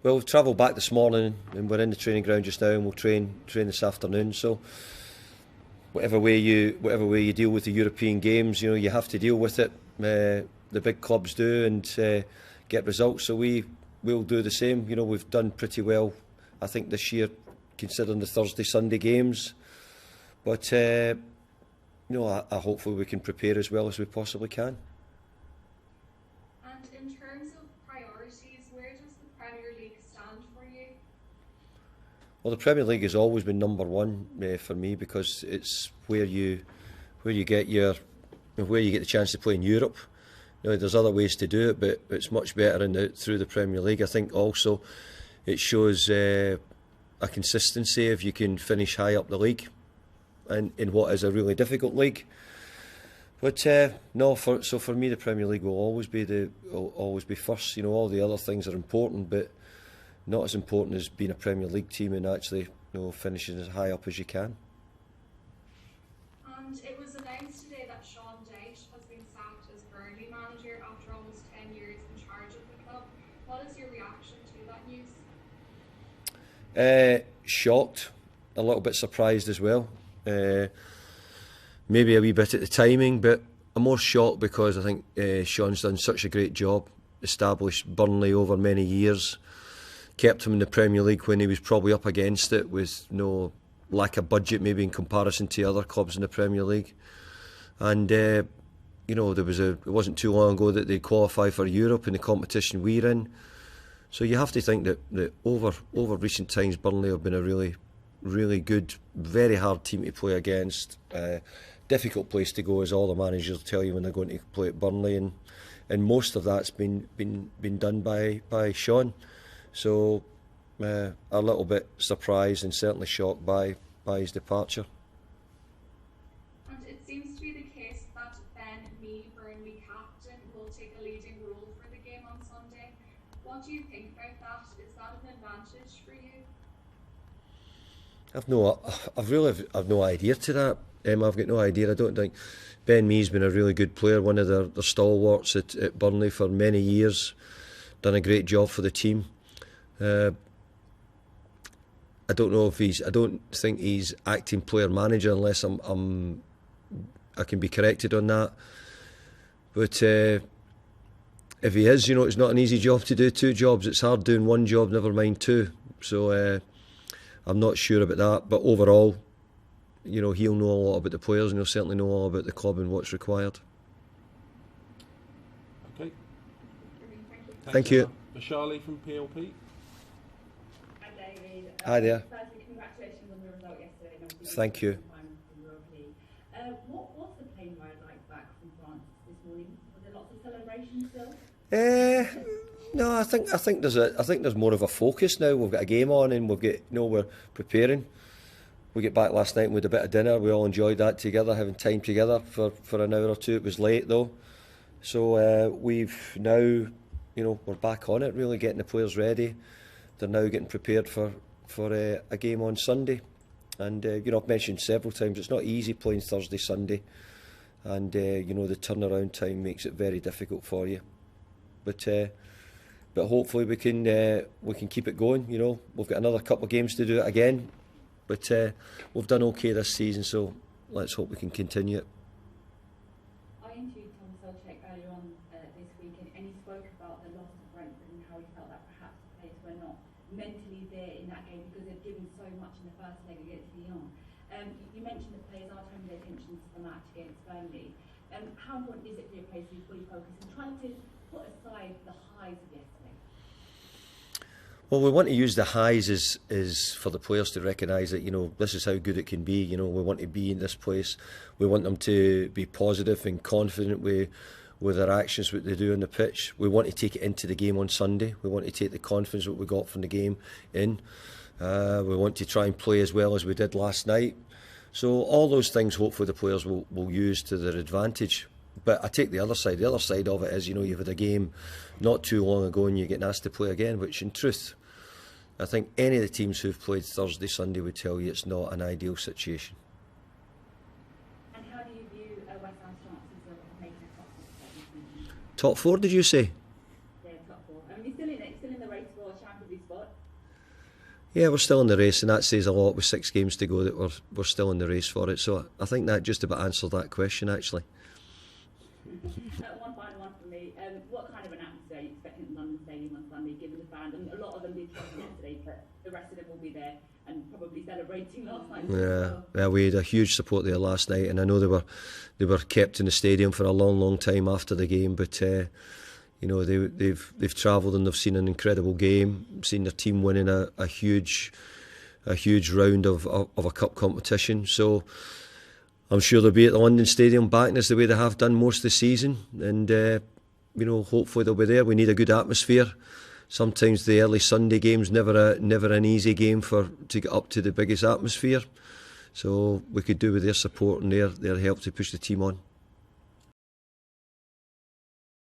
Well, we've travelled back this morning and we're in the training ground just now, and we'll train this afternoon. So whatever way you deal with the European games, you know, you have to deal with it. The big clubs do, and get results. So we'll do the same. You know, we've done pretty well, I think, this year, considering the Thursday, Sunday games. But you know, I hopefully we can prepare as well as we possibly can. And in terms of priorities, where does the Premier League stand for you? Well, the Premier League has always been number one for me, because it's where you get the chance to play in Europe. You know, there's other ways to do it, but it's much better through the Premier League. I think also it shows a consistency if you can finish high up the league, and in what is a really difficult league. But for me, the Premier League will always be first. You know, all the other things are important, but not as important as being a Premier League team and actually, you know, finishing as high up as you can. And it was announced today that Dyche'S has been sacked as Burnley manager after almost 10 years in charge of the club. What is your reaction to that news? Shocked, a little bit surprised as well. Maybe a wee bit at the timing, but I'm more shocked because I think Sean's done such a great job, established Burnley over many years, kept him in the Premier League when he was probably up against it, with no lack of budget maybe in comparison to other clubs in the Premier League. And you know, it wasn't too long ago that they qualified for Europe in the competition we're in. So you have to think that over recent times, Burnley have been a really good, very hard team to play against. Difficult place to go, as all the managers tell you when they're going to play at Burnley, and most of that's been done by Sean. So a little bit surprised and certainly shocked by his departure. And it seems to be the case that Moyes, Burnley captain, will take a leading role for the game on Sunday. What do you think about that? Is that an advantage for you? I've no idea to that. I've got no idea. I don't think Moyes been a really good player, one of their stalwarts at Burnley for many years. Done a great job for the team. I don't know if I don't think he's acting player manager, unless I can be corrected on that. But if he is, you know, it's not an easy job to do two jobs. It's hard doing one job, never mind two. So I'm not sure about that. But overall, you know, he'll know a lot about the players, and he'll certainly know all about the club and what's required. Okay. Thank you. Charlie from PLP. Hi David. Hi there. Firstly, congratulations on the result yesterday. Thank you. What was the plane ride like back from France this morning? Was there lots of celebrations still? No, I think there's more of a focus now. We've got a game on, and we're preparing. We get back last night and we had a bit of dinner. We all enjoyed that together, having time together for an hour or two. It was late though, so we've now, you know, we're back on it, really getting the players ready. They're now getting prepared for a game on Sunday. And you know, I've mentioned several times, it's not easy playing Thursday, Sunday, and you know, the turnaround time makes it very difficult for you. But hopefully we can keep it going. You know, we've got another couple of games to do it again, but we've done okay this season, so let's hope we can continue it. I interviewed Tom Solchek earlier on this week, and he spoke about the loss of Brentford and how he felt that perhaps the players were not mentally there in that game because they've given so much in the first leg against Lyon. You mentioned the players are turning their attention to the match against Burnley. How important is it for your players to be fully focused and trying to put aside the highs of yesterday? Well, we want to use the highs as for the players to recognise that, you know, this is how good it can be. You know, we want to be in this place. We want them to be positive and confident with their actions, what they do on the pitch. We want to take it into the game on Sunday. We want to take the confidence that we got from the game in. We want to try and play as well as we did last night. So all those things, hopefully, the players will use to their advantage. But I take the other side. The other side of it is, you know, you've had a game not too long ago and you get asked to play again, which in truth, I think any of the teams who've played Thursday, Sunday would tell you it's not an ideal situation. And how do you view West Ham's chances of making top four? Top four, did you say? Yeah, top four. You're still in it, you're still in the race for a Champions League spot. Yeah, we're still in the race, and that says a lot with 6 games to go that we're still in the race for it. So I think that just about answered that question, actually. One final one for me. What kind of an atmosphere are you expecting at London Stadium on Sunday, given the fans? And a lot of them did travel yesterday, but the rest of them will be there and probably celebrating last night. Yeah, we had a huge support there last night, and I know they were kept in the stadium for a long time after the game. But you know, they've travelled and they've seen an incredible game, seen their team winning a huge round of a cup competition. So I'm sure they'll be at the London Stadium backing us the way they have done most of the season, and you know, hopefully they'll be there. We need a good atmosphere. Sometimes the early Sunday game's never an easy game to get up to the biggest atmosphere. So we could do with their support and their help to push the team on.